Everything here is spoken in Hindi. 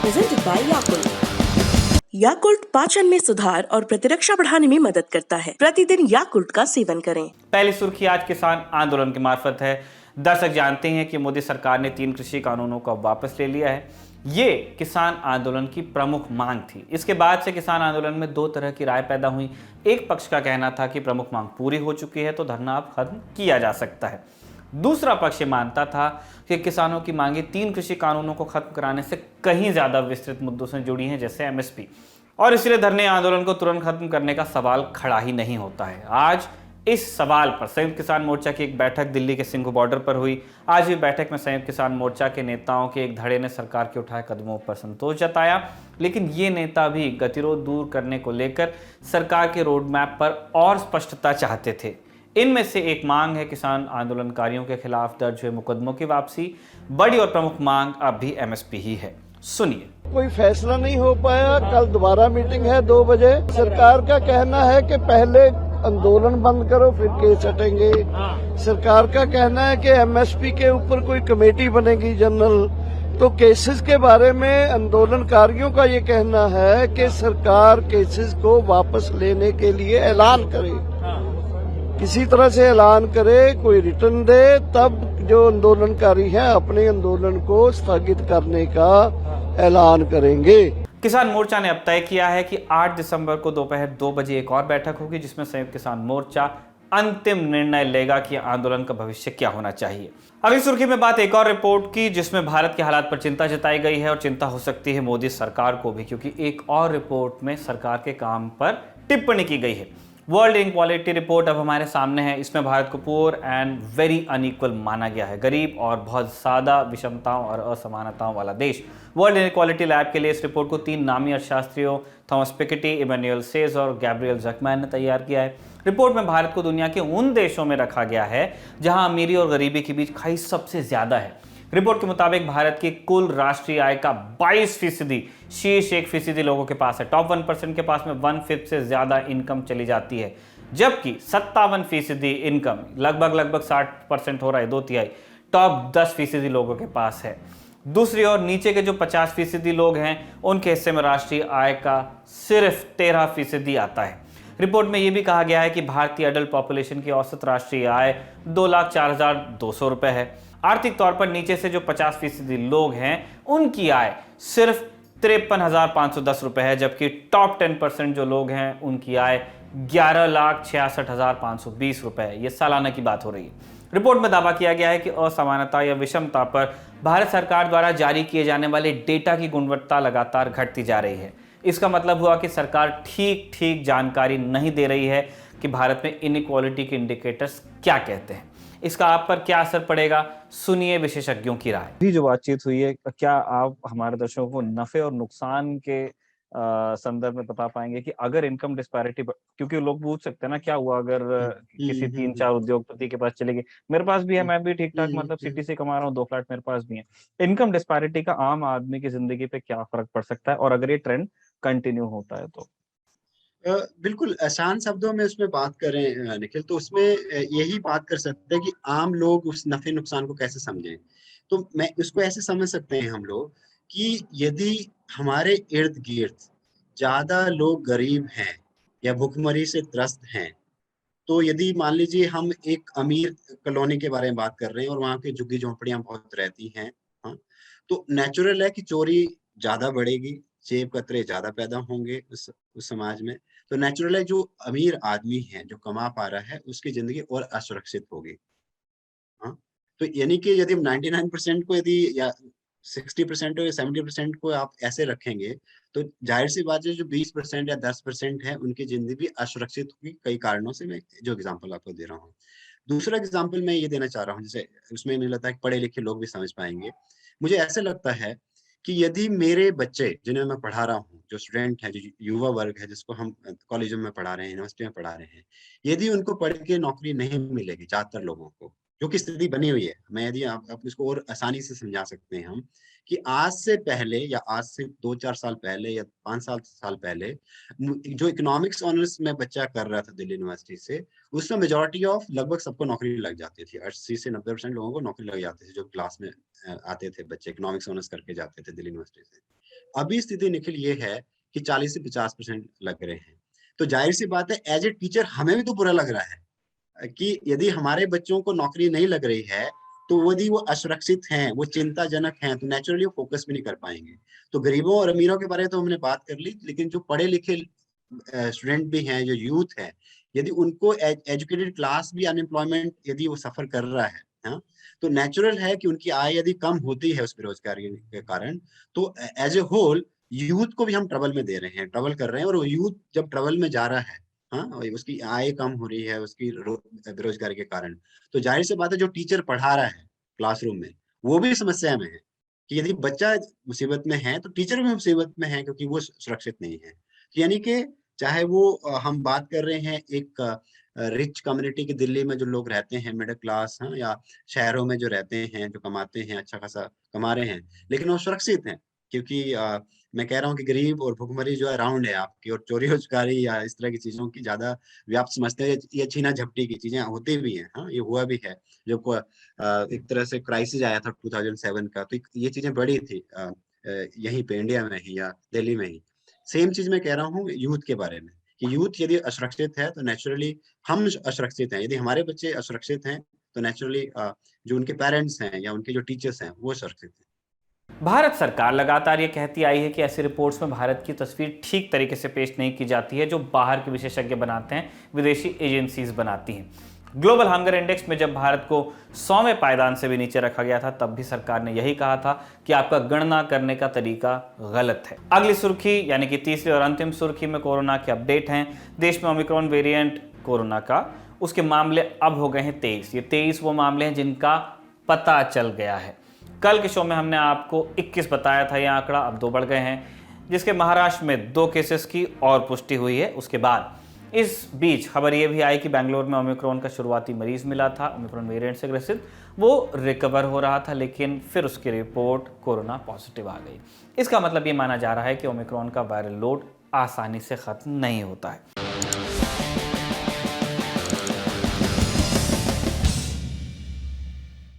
presented by Yakult. याकुल्ट पाचन में सुधार और प्रतिरक्षा बढ़ाने में मदद करता है। प्रतिदिन याकुल्ट का सेवन करें। पहली सुर्खी आज किसान आंदोलन के मार्फत है। दर्शक जानते हैं कि मोदी सरकार ने 3 कृषि कानूनों को वापस ले लिया है। ये किसान आंदोलन की प्रमुख मांग थी। इसके बाद से किसान आंदोलन में 2 तरह की राय पैदा हुई। एक पक्ष का कहना था कि प्रमुख मांग पूरी हो चुकी है तो धरना अब खत्म किया जा सकता है। दूसरा पक्ष मानता था कि किसानों की मांगे 3 कृषि कानूनों को खत्म कराने से कहीं ज्यादा विस्तृत मुद्दों से जुड़ी हैं, जैसे एमएसपी, और इसलिए धरने आंदोलन को तुरंत खत्म करने का सवाल खड़ा ही नहीं होता है। आज इस सवाल पर संयुक्त किसान मोर्चा की एक बैठक दिल्ली के सिंघू बॉर्डर पर हुई। आज हुई बैठक में संयुक्त किसान मोर्चा के नेताओं के एक धड़े ने सरकार के उठाए कदमों पर संतोष जताया, लेकिन ये नेता भी गतिरोध दूर करने को लेकर सरकार के रोड मैप पर और स्पष्टता चाहते थे। इनमें से एक मांग है किसान आंदोलनकारियों के खिलाफ दर्ज हुए मुकदमों की वापसी। बड़ी और प्रमुख मांग अब भी एमएसपी ही है। सुनिए। कोई फैसला नहीं हो पाया। कल दोबारा मीटिंग है 2 बजे। सरकार का कहना है कि पहले आंदोलन बंद करो फिर केस हटेंगे। सरकार का कहना है कि एमएसपी के ऊपर कोई कमेटी बनेगी जनरल। तो केसेस के बारे में आंदोलनकारियों का ये कहना है कि सरकार केसेस को वापस लेने के लिए ऐलान करे, किसी तरह से ऐलान करे, कोई रिटर्न दे, तब जो आंदोलनकारी है अपने आंदोलन को स्थगित करने का ऐलान करेंगे। किसान मोर्चा ने अब तय किया है कि 8 दिसंबर को दोपहर 2 बजे एक और बैठक होगी, जिसमें संयुक्त किसान मोर्चा अंतिम निर्णय लेगा कि आंदोलन का भविष्य क्या होना चाहिए। अगली सुर्खी में बात एक और रिपोर्ट की, जिसमें भारत के हालात पर चिंता जताई गई है और चिंता हो सकती है मोदी सरकार को भी, क्योंकि एक और रिपोर्ट में सरकार के काम पर टिप्पणी की गई है। वर्ल्ड इनक्वालिटी रिपोर्ट अब हमारे सामने है। इसमें भारत को पुअर एंड वेरी अनइक्वल माना गया है, गरीब और बहुत ज़्यादा विषमताओं और असमानताओं वाला देश। वर्ल्ड इनक्वालिटी लैब के लिए इस रिपोर्ट को 3 नामी अर्थशास्त्रियों थॉमस पिकेटी, इमैनुअल सेज और गैब्रियल जकमैन ने तैयार किया है। रिपोर्ट में भारत को दुनिया के उन देशों में रखा गया है जहां अमीरी और गरीबी के बीच खाई सबसे ज्यादा है। रिपोर्ट के मुताबिक भारत की कुल राष्ट्रीय आय का 22% शीर्ष 1% लोगों के पास है। टॉप 1% के पास में 1/5 से ज्यादा इनकम चली जाती है, जबकि 57% इनकम लगभग 60% हो रहा है, 2/3 टॉप 10% लोगों के पास है। दूसरी ओर नीचे के जो 50% लोग हैं उनके हिस्से में राष्ट्रीय आय का सिर्फ 13% आता है। रिपोर्ट में यह भी कहा गया है कि भारतीय अडल्ट पॉपुलेशन की औसत राष्ट्रीय आय 2,04,200 रुपए है। आर्थिक तौर पर नीचे से जो 50% लोग हैं उनकी आय सिर्फ 53,510 रुपए है, जबकि टॉप 10% जो लोग हैं उनकी आय 11,66,520 रुपए है। ये सालाना की बात हो रही है। रिपोर्ट में दावा किया गया है कि असमानता या विषमता पर भारत सरकार द्वारा जारी किए जाने वाले डेटा की गुणवत्ता लगातार घटती जा रही है। इसका मतलब हुआ कि सरकार ठीक जानकारी नहीं दे रही है कि भारत में इनइक्वालिटी के इंडिकेटर्स क्या कहते हैं। इसका आप पर क्या असर पड़ेगा, सुनिए विशेषज्ञों की राय। भी जो बातचीत हुई है, क्या आप हमारे दर्शकों को नफे और नुकसान के संदर्भ में बता पाएंगे कि अगर इनकम डिस्पैरिटी, क्योंकि लोग पूछ सकते हैं ना क्या हुआ अगर किसी 3-4 उद्योगपति के पास चले गए, मेरे पास भी है, मैं भी ठीक ठाक मतलब सिटी से कमा रहा हूँ, 2 फ्लैट मेरे पास भी है। इनकम डिस्पैरिटी का आम आदमी की जिंदगी पे क्या फर्क पड़ सकता है, और अगर ये ट्रेंड कंटिन्यू होता है तो? बिल्कुल आसान शब्दों में उसमें बात करें निखिल, तो उसमें यही बात कर सकते हैं कि आम लोग उस नफे नुकसान को कैसे समझें। तो मैं उसको ऐसे समझ सकते हैं हम लोग कि यदि हमारे इर्द गिर्द ज्यादा लोग गरीब हैं या भुखमरी से त्रस्त हैं, तो यदि मान लीजिए हम एक अमीर कॉलोनी के बारे में बात कर रहे हैं और वहाँ की झुग्गी झोंपड़ियां बहुत रहती हैं, हाँ, तो नेचुरल है कि चोरी ज्यादा बढ़ेगी, जेब कतरे ज्यादा पैदा होंगे उस समाज में। तो नेचुरल है जो अमीर आदमी है जो कमा पा रहा है उसकी जिंदगी और असुरक्षित होगी। हाँ, तो यानी कि यदि 99% को यदि या 60% या 70% को आप ऐसे रखेंगे तो जाहिर सी बात है जो 20% या 10% है उनकी जिंदगी भी असुरक्षित होगी कई कारणों से। मैं जो एग्जांपल आपको दे रहा हूँ। दूसरा एग्जांपल मैं ये देना चाह रहा हूँ, जैसे उसमें नहीं लगता है कि पढ़े लिखे लोग भी समझ पाएंगे। मुझे ऐसा लगता है कि यदि मेरे बच्चे जिन्हें मैं पढ़ा रहा हूँ, जो स्टूडेंट है, जो युवा वर्ग है, जिसको हम कॉलेजों में पढ़ा रहे हैं, यूनिवर्सिटी में पढ़ा रहे हैं, यदि उनको पढ़ के नौकरी नहीं मिलेगी, ज्यादातर लोगों को जो कि स्थिति बनी हुई है, मैं यदि आप इसको और आसानी से समझा सकते हैं हम कि आज से पहले या आज से 2-4 साल पहले या 5 साल पहले जो इकोनॉमिक्स ऑनर्स में बच्चा कर रहा था दिल्ली यूनिवर्सिटी से, उसमें मेजोरिटी ऑफ लगभग सबको नौकरी लग जाती थी। 80 से 90% लोगों को नौकरी लग जाती थी जो क्लास में आते थे बच्चे, इकोनॉमिक्स ऑनर्स करके जाते थे दिल्ली यूनिवर्सिटी से। अभी स्थिति निखिल ये है कि 40 से 50% लग रहे हैं। तो जाहिर सी बात है एज ए टीचर हमें भी तो बुरा लग रहा है कि यदि हमारे बच्चों को नौकरी नहीं लग रही है, तो यदि वो असुरक्षित हैं, वो चिंताजनक हैं, तो नेचुरली वो फोकस भी नहीं कर पाएंगे। तो गरीबों और अमीरों के बारे में तो हमने बात कर ली, लेकिन जो पढ़े लिखे स्टूडेंट भी हैं, जो यूथ है, यदि उनको एजुकेटेड क्लास भी अनएम्प्लॉयमेंट यदि वो सफर कर रहा है, हाँ, तो नेचुरल है कि उनकी आय यदि कम होती है उस बेरोजगारी के कारण, तो एज ए होल यूथ को भी हम ट्रबल में दे रहे हैं, ट्रबल कर रहे हैं। और वो यूथ जब ट्रबल में जा रहा है, हाँ, और उसकी आय कम हो रही है उसकी बेरोजगारी के कारण, तो जाहिर सी बात है जो टीचर पढ़ा रहा है क्लासरूम में, वो भी समस्या में है कि यदि बच्चा मुसीबत में है तो टीचर भी मुसीबत में है, क्योंकि वो सुरक्षित नहीं है। यानी कि चाहे वो हम बात कर रहे हैं एक रिच कम्युनिटी की, दिल्ली में जो लोग रहते हैं मिडिल क्लास, हाँ, या शहरों में जो रहते हैं, जो कमाते हैं, अच्छा खासा कमा रहे हैं, लेकिन वो सुरक्षित हैं, क्योंकि मैं कह रहा हूँ कि गरीब और भुखमरी जो अराउंड है आपकी, और चोरी उचकारी या इस तरह की चीजों की ज्यादा व्याप्त समझते हैं। ये छीना झपटी की चीजें होती भी हैं, हाँ, ये हुआ भी है। जो एक तरह से क्राइसिस आया था 2007 का, तो ये चीजें बड़ी थी यहीं पे इंडिया में ही या दिल्ली में ही। सेम चीज मैं कह रहा हूँ यूथ के बारे में कि यूथ यदि असुरक्षित है तो नेचुरली हम असुरक्षित हैं। यदि हमारे बच्चे असुरक्षित हैं तो नेचुरली जो उनके पेरेंट्स हैं या उनके जो टीचर्स हैं वो सुरक्षित हैं। भारत सरकार लगातार ये कहती आई है कि ऐसी रिपोर्ट्स में भारत की तस्वीर ठीक तरीके से पेश नहीं की जाती है जो बाहर के विशेषज्ञ बनाते हैं, विदेशी एजेंसीज बनाती हैं। ग्लोबल हंगर इंडेक्स में जब भारत को 100वें पायदान से भी नीचे रखा गया था, तब भी सरकार ने यही कहा था कि आपका गणना करने का तरीका गलत है। अगली सुर्खी यानी कि तीसरी और अंतिम सुर्खी में कोरोना के अपडेट हैं। देश में ओमिक्रॉन वेरिएंट कोरोना का, उसके मामले अब हो गए हैं 23। ये 23 वो मामले हैं जिनका पता चल गया है। कल के शो में हमने आपको 21 बताया था, यह आंकड़ा अब 2 बढ़ गए हैं, जिसके महाराष्ट्र में 2 केसेस की और पुष्टि हुई है। उसके बाद इस बीच खबर यह भी आई कि बेंगलोर में ओमिक्रॉन का शुरुआती मरीज मिला था, ओमिक्रॉन वेरिएंट से ग्रसित, वो रिकवर हो रहा था, लेकिन फिर उसकी रिपोर्ट कोरोना पॉजिटिव आ गई। इसका मतलब ये माना जा रहा है कि ओमिक्रॉन का वायरल लोड आसानी से खत्म नहीं होता है।